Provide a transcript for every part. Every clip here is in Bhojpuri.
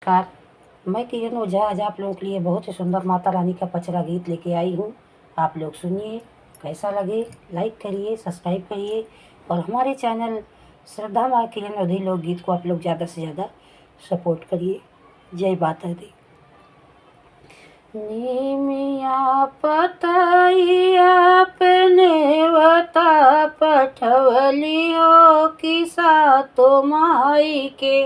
नमस्कार। मैं किरण ओझा आज आप लोगों के लिए बहुत ही सुंदर माता रानी का पचरा गीत लेके आई हूँ। आप लोग सुनिए, कैसा लगे लाइक करिए, सब्सक्राइब करिए और हमारे चैनल श्रद्धा माँ किरण ओझा लोक गीत को आप लोग ज़्यादा से ज़्यादा सपोर्ट करिए। जय माता दी। नीमिया पतैया अपने वता पठवली हो किसा तो माई के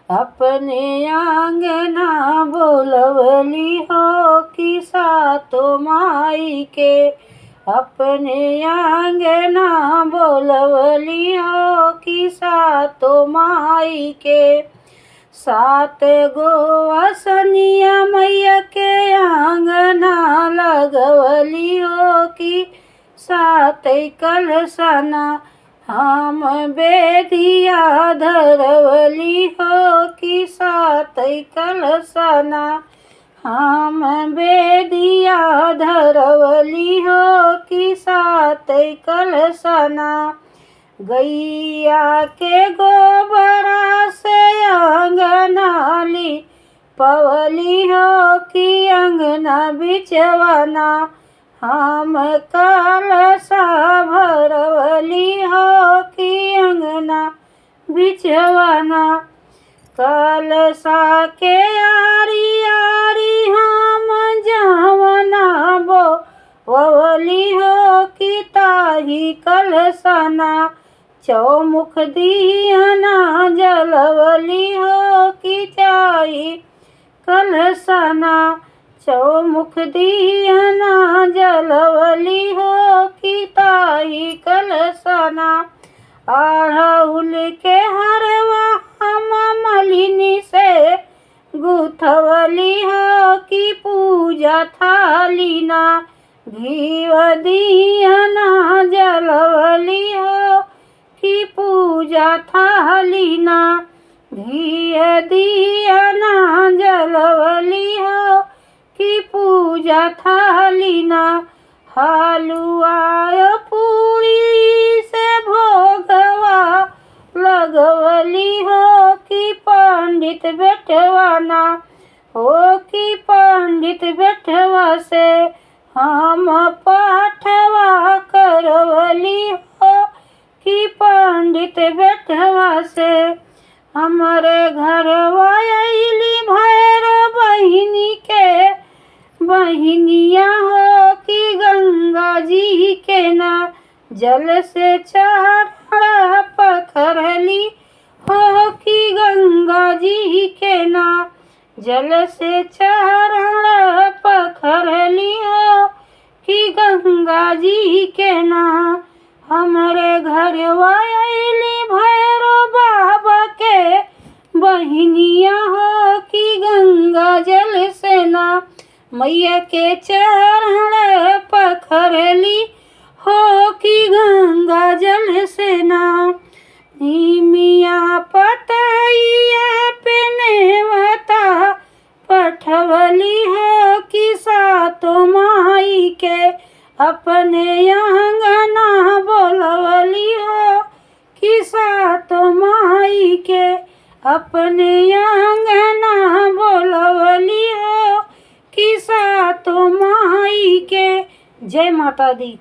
अपने आंगना बोलवली हो किसा तो माई के अपने आंगना बोलवली हो किसा तो माई के। सात गो असनिया मैया के आंगना लगवली हो कि सात कलशना हम बेदिया धरवली हो कि सात कलशना हम बेदिया धरवली हो कि सात कलशना। गैया के गोबरा से अंगना ली पवली हो कि अंगना बिचवाना हम कलशा भरवली हो कि अंगना बिचवाना। कलशा के आरी आरी हम जवना बोवली हो कि ताही कलशना चौमुख दियना जलवली हो कि चाही कलशना चौमुख दियना जलवली हो कि ताही कलशना। अड़हुल के हरवा हम मलिनी से गुथवली हो कि पूजा थालीना घीव दियना जलवली हो कि पूजा थालीना घी दियना जलवली हो कि पूजा थालीना। हलुआ पूरी से भोगवा लगवली हो कि पंडित बैठवाना हो कि पंडित बैठवा से हम पाठवा करवली हो कि पंडित बैठवा से। हमारे घरवा अइली भैरो बहिनी के बहिनिया हो कि गंगा जी के ना जल से चढ़ा पखरली हो कि गंगा जी के ना जल से चढ़ा पखरली हो कि गंगा जी के ना। हमारे घरवा अइली भैरो बाबा के बहिनिया हो कि गंगा जल से ना मैया के चरण पखरली हो कि गंगा जल से ना। नीमिया पतैया अपने वता पठवली हो कि सातो माई के अपने आंगना बोलवली हो कि सातो माई के अपने आंगना बोलवली हो कि सातो माई के। जय माता दी।